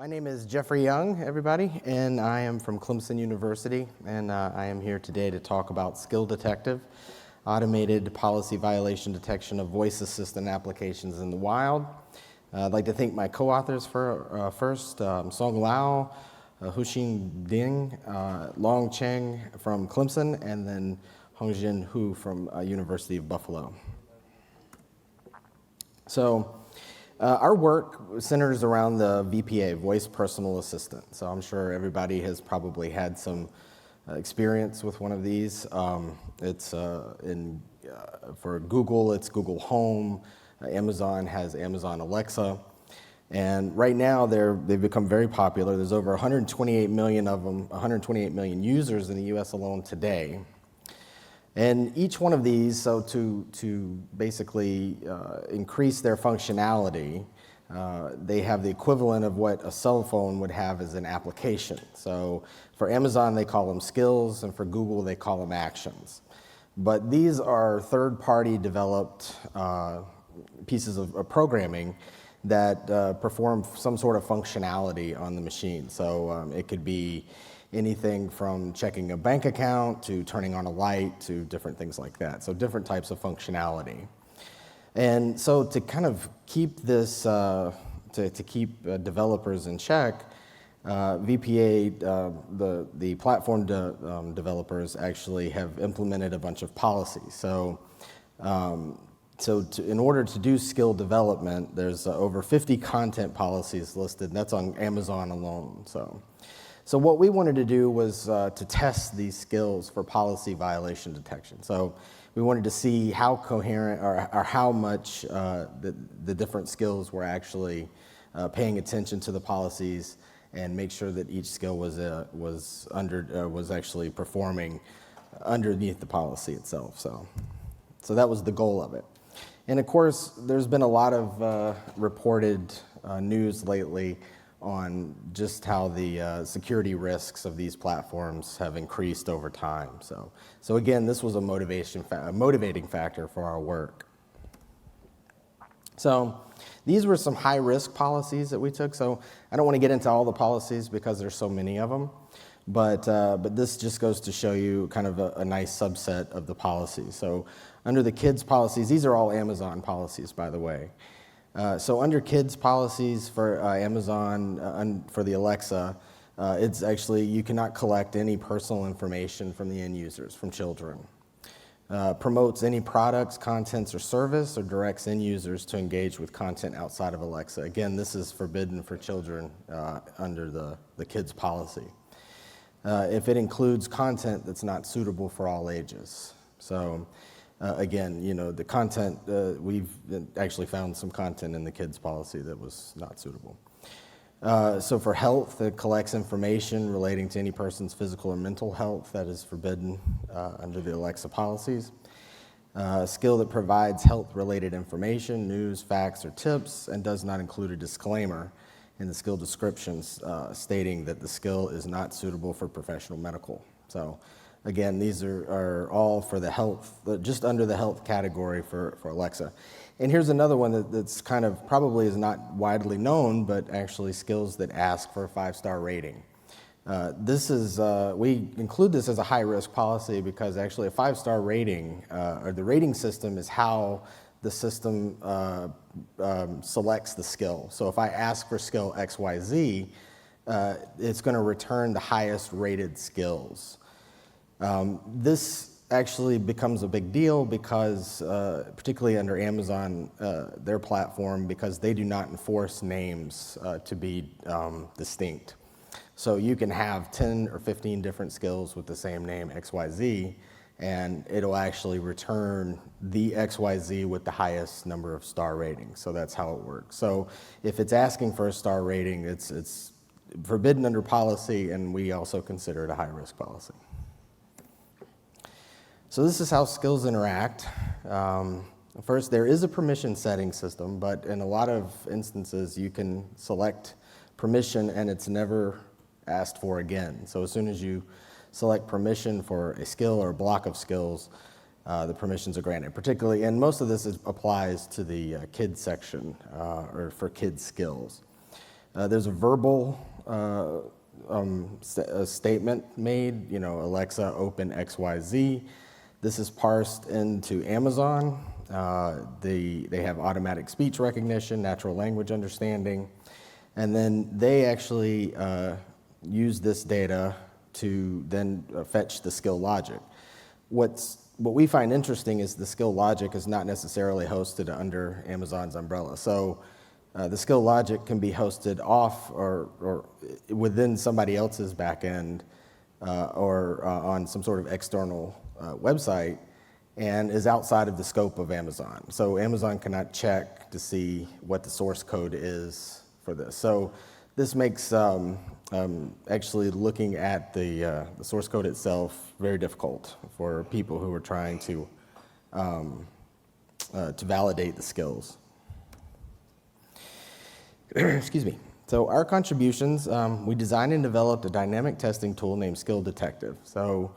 My name is Jeffrey Young, everybody, and I am from Clemson University, and I am here today to talk about SkillDetective, automated policy violation detection of voice assistant applications in the wild. I'd like to thank my co-authors first, Song Liao, Huixing Deng, Cheng from Clemson, and then Hongxin Hu from University of Buffalo. So, our work centers around the VPA, Voice Personal Assistant. So I'm sure everybody has probably had some experience with one of these. For Google, it's Google Home. Amazon has Amazon Alexa. And right now, they've become very popular. There's over 128 million of them, 128 million users in the US alone today. And each one of these, so to basically increase their functionality, they have the equivalent of what a cell phone would have as an application. So for Amazon, they call them skills, and for Google, they call them actions. But these are third-party developed pieces of programming that perform some sort of functionality on the machine. So it could be anything from checking a bank account to turning on a light to different things like that. So different types of functionality. And so to kind of keep this, to keep developers in check, VPA, the platform developers actually have implemented a bunch of policies. So, in order to do skill development, there's over 50 content policies listed, and that's on Amazon alone. So what we wanted to do was to test these skills for policy violation detection. So we wanted to see how coherent or how much the different skills were actually paying attention to the policies and make sure that each skill was actually performing underneath the policy itself. So that was the goal of it. And of course, there's been a lot of reported news lately on just how the security risks of these platforms have increased over time. So again, this was a motivating factor for our work. So these were some high-risk policies that we took. So I don't want to get into all the policies because there's so many of them, but this just goes to show you kind of a nice subset of the policies. So under the kids policies, these are all Amazon policies, by the way. So under kids policies for Amazon, for the Alexa, it's actually, you cannot collect any personal information from the end users, from children. Promotes any products, contents, or service, or directs end users to engage with content outside of Alexa. Again, this is forbidden for children under the kids policy. If it includes content that's not suitable for all ages. So again, the content, we've actually found some content in the kids policy that was not suitable. So for health, it collects information relating to any person's physical or mental health that is forbidden under the Alexa policies. A skill that provides health-related information, news, facts, or tips, and does not include a disclaimer in the skill descriptions stating that the skill is not suitable for professional medical. So again, these are all for the health, just under the health category for Alexa. And here's another one that's kind of probably is not widely known, but actually skills that ask for a 5-star rating. This is, we include this as a high-risk policy because actually a 5-star rating, or the rating system is how the system selects the skill. So if I ask for skill XYZ, it's going to return the highest rated skills. This actually becomes a big deal because, particularly under Amazon, their platform, because they do not enforce names to be distinct. So you can have 10 or 15 different skills with the same name, XYZ, and it'll actually return the XYZ with the highest number of star ratings. So that's how it works. So if it's asking for a star rating, it's forbidden under policy, and we also consider it a high-risk policy. So this is how skills interact. First, there is a permission setting system, but in a lot of instances, you can select permission and it's never asked for again. So as soon as you select permission for a skill or a block of skills, the permissions are granted. Particularly, and most of this applies to the kids section or for kids skills. There's a verbal a statement made, Alexa, open XYZ. This is parsed into Amazon. They have automatic speech recognition, natural language understanding, and then they actually use this data to then fetch the skill logic. What we find interesting is the skill logic is not necessarily hosted under Amazon's umbrella. So the skill logic can be hosted off or within somebody else's backend or on some sort of external website and is outside of the scope of Amazon. So Amazon cannot check to see what the source code is for this. So this makes actually looking at the source code itself very difficult for people who are trying to validate the skills. Excuse me. So our contributions, we designed and developed a dynamic testing tool named SkillDetective. So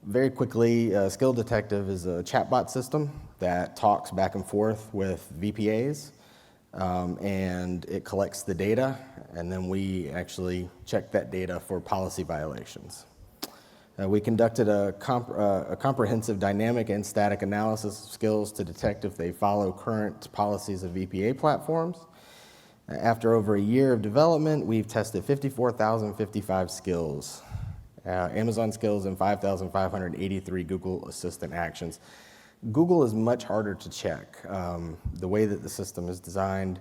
very quickly, SkillDetective is a chatbot system that talks back and forth with VPAs, and it collects the data, and then we actually check that data for policy violations. We conducted a comprehensive dynamic and static analysis of skills to detect if they follow current policies of VPA platforms. After over a year of development, we've tested 54,055 skills, Amazon skills, and 5,583 Google Assistant actions. Google is much harder to check. The way that the system is designed,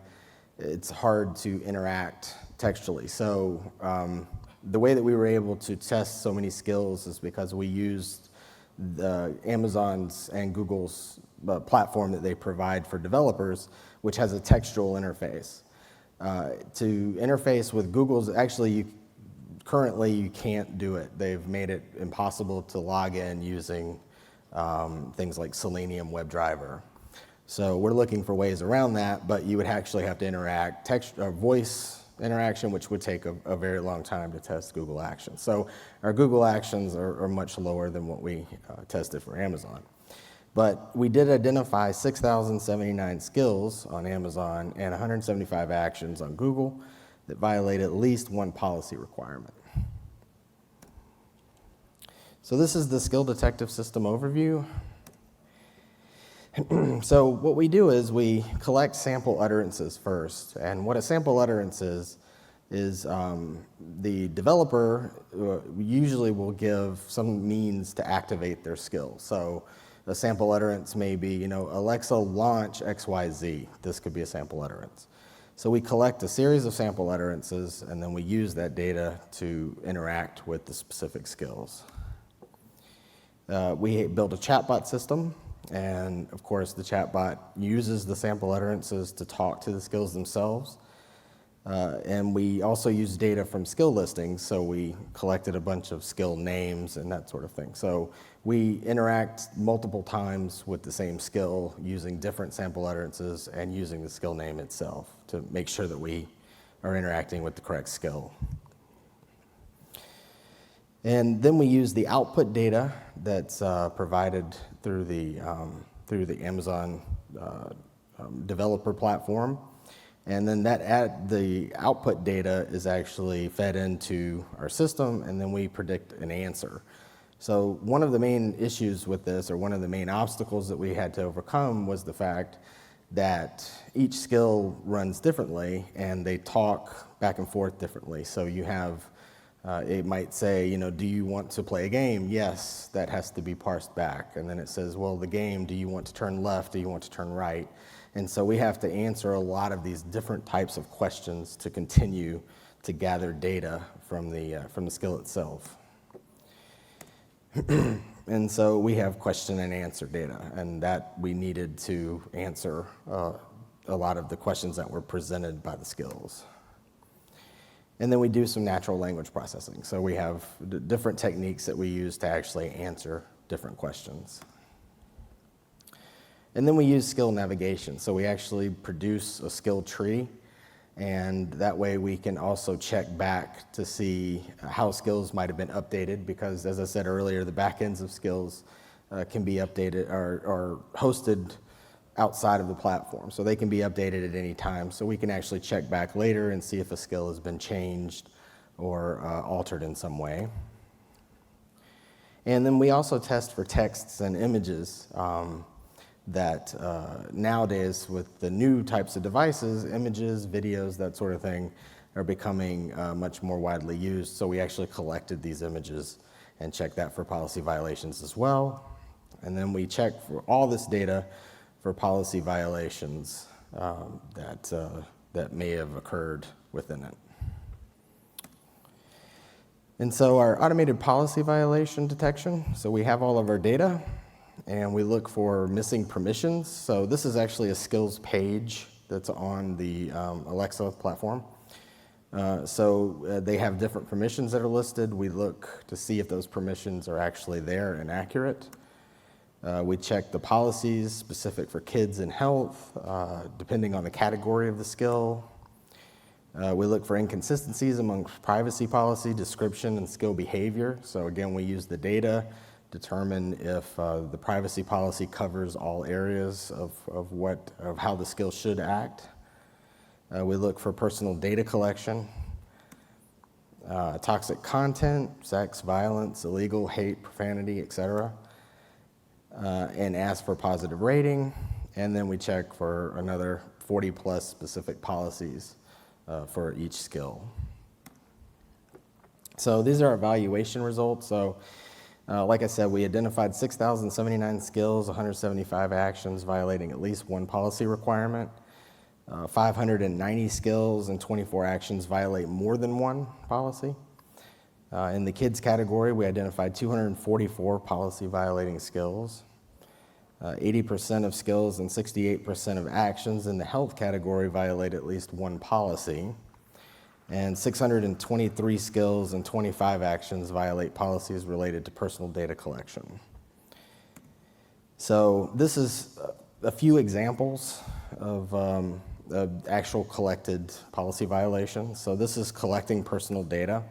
it's hard to interact textually. So the way that we were able to test so many skills is because we used the Amazon's and Google's platform that they provide for developers, which has a textual interface. To interface with Google's, actually, currently you can't do it. They've made it impossible to log in using things like Selenium WebDriver. So we're looking for ways around that, but you would actually have to interact, voice interaction, which would take a very long time to test Google Actions. So our Google Actions are much lower than what we tested for Amazon. But we did identify 6,079 skills on Amazon and 175 actions on Google that violate at least one policy requirement. So this is the SkillDetective system overview. So what we do is we collect sample utterances first. And what a sample utterance is the developer usually will give some means to activate their skill. So a sample utterance may be, Alexa, launch XYZ. This could be a sample utterance. So we collect a series of sample utterances, and then we use that data to interact with the specific skills. We built a chatbot system, and of course the chatbot uses the sample utterances to talk to the skills themselves. And we also use data from skill listings, so we collected a bunch of skill names and that sort of thing. So we interact multiple times with the same skill using different sample utterances and using the skill name itself to make sure that we are interacting with the correct skill. And then we use the output data that's provided through the Amazon developer platform. And then the output data is actually fed into our system, and then we predict an answer. So one of the main issues with this, or one of the main obstacles that we had to overcome, was the fact that each skill runs differently, and they talk back and forth differently. So you have, it might say, do you want to play a game? Yes, that has to be parsed back. And then it says, well, the game, do you want to turn left? Do you want to turn right? And so we have to answer a lot of these different types of questions to continue to gather data from the skill itself. And so we have question and answer data, and that we needed to answer a lot of the questions that were presented by the skills. And then we do some natural language processing. So we have different techniques that we use to actually answer different questions. And then we use skill navigation. So we actually produce a skill tree, and that way we can also check back to see how skills might have been updated, because as I said earlier, the back ends of skills can be updated or hosted outside of the platform. So they can be updated at any time. So we can actually check back later and see if a skill has been changed or altered in some way. And then we also test for texts and images that nowadays with the new types of devices, images, videos, that sort of thing, are becoming much more widely used. So we actually collected these images and checked that for policy violations as well. And then we checked for all this data for policy violations that may have occurred within it. And so our automated policy violation detection, so we have all of our data and we look for missing permissions. So this is actually a skills page that's on the Alexa platform. They have different permissions that are listed. We look to see if those permissions are actually there and accurate. We check the policies specific for kids and health, depending on the category of the skill. We look for inconsistencies among privacy policy, description, and skill behavior. So again, we use the data, determine if the privacy policy covers all areas of how the skill should act. We look for personal data collection, toxic content, sex, violence, illegal, hate, profanity, etc., and ask for positive rating. And then we check for another 40 plus specific policies for each skill. So these are our evaluation results. So like I said, we identified 6,079 skills, 175 actions violating at least one policy requirement. 590 skills and 24 actions violate more than one policy. In the kids category, we identified 244 policy violating skills. 80% of skills and 68% of actions in the health category violate at least one policy. And 623 skills and 25 actions violate policies related to personal data collection. So this is a few examples of actual collected policy violations. So this is collecting personal data.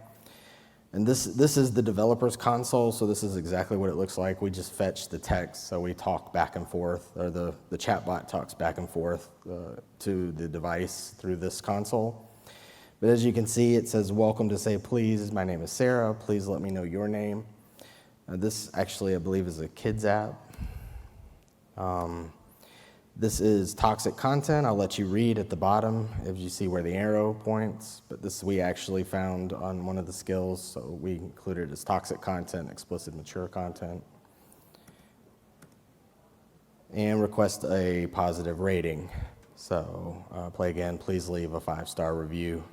And this is the developer's console, so this is exactly what it looks like. We just fetch the text, so we talk back and forth, or the chatbot talks back and forth to the device through this console. But as you can see, it says, welcome to Say Please. My name is Sarah. Please let me know your name. This actually, I believe, is a kids app. This is toxic content. I'll let you read at the bottom if you see where the arrow points. But this we actually found on one of the skills, so we included it as toxic content, explicit mature content. And request a positive rating. So play again, please leave a 5-star review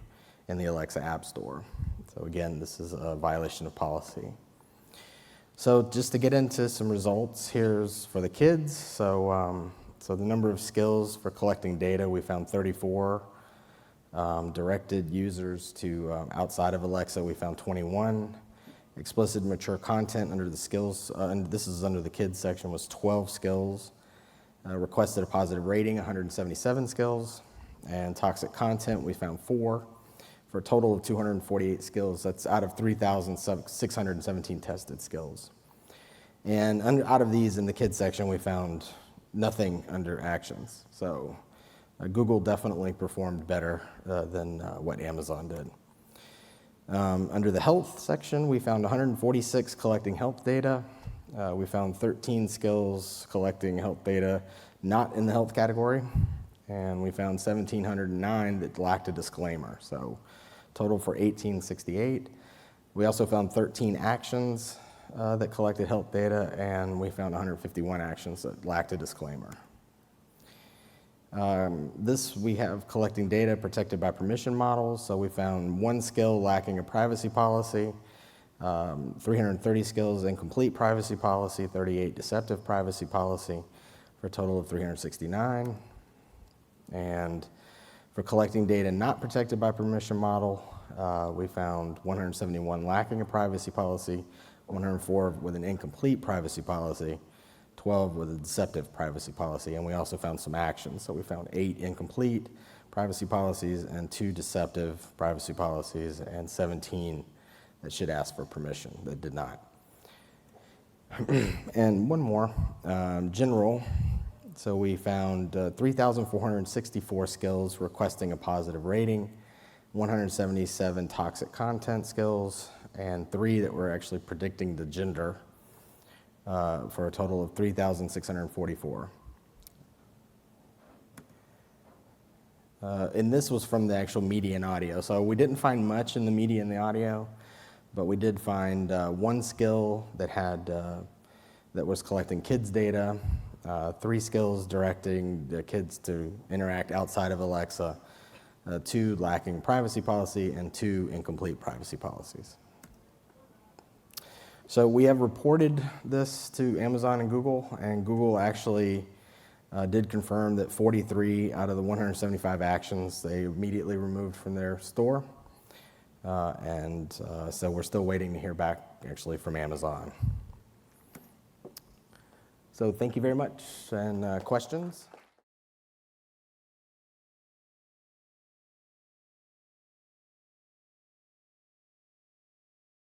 in the Alexa App Store. So again, this is a violation of policy. So just to get into some results, here's for the kids. So the number of skills for collecting data, we found 34. Directed users to outside of Alexa, we found 21. Explicit mature content under the skills, and this is under the kids section, was 12 skills. Requested a positive rating, 177 skills. And toxic content, we found 4 for a total of 248 skills. That's out of 3,617 tested skills. And out of these in the kids section, we found nothing under actions. So Google definitely performed better than what Amazon did. Under the health section, we found 146 collecting health data. We found 13 skills collecting health data not in the health category. And we found 1,709 that lacked a disclaimer. So total for 1,868. We also found 13 actions that collected health data, and we found 151 actions that lacked a disclaimer. This we have collecting data protected by permission models. So we found 1 skill lacking a privacy policy, 330 skills incomplete privacy policy, 38 deceptive privacy policy, for a total of 369. And for collecting data not protected by permission model, we found 171 lacking a privacy policy, 104 with an incomplete privacy policy, 12 with a deceptive privacy policy, and we also found some actions. So we found 8 incomplete privacy policies and 2 deceptive privacy policies and 17 that should ask for permission that did not. And one more, general. So we found 3,464 skills requesting a positive rating, 177 toxic content skills, and 3 that were actually predicting the gender, for a total of 3,644. And this was from the actual media and audio. So we didn't find much in the media and the audio, but we did find 1 skill that was collecting kids' data, 3 skills directing the kids to interact outside of Alexa, 2 lacking privacy policy, and 2 incomplete privacy policies. So we have reported this to Amazon and Google actually did confirm that 43 out of the 175 actions they immediately removed from their store. So we're still waiting to hear back actually from Amazon. So thank you very much. And questions?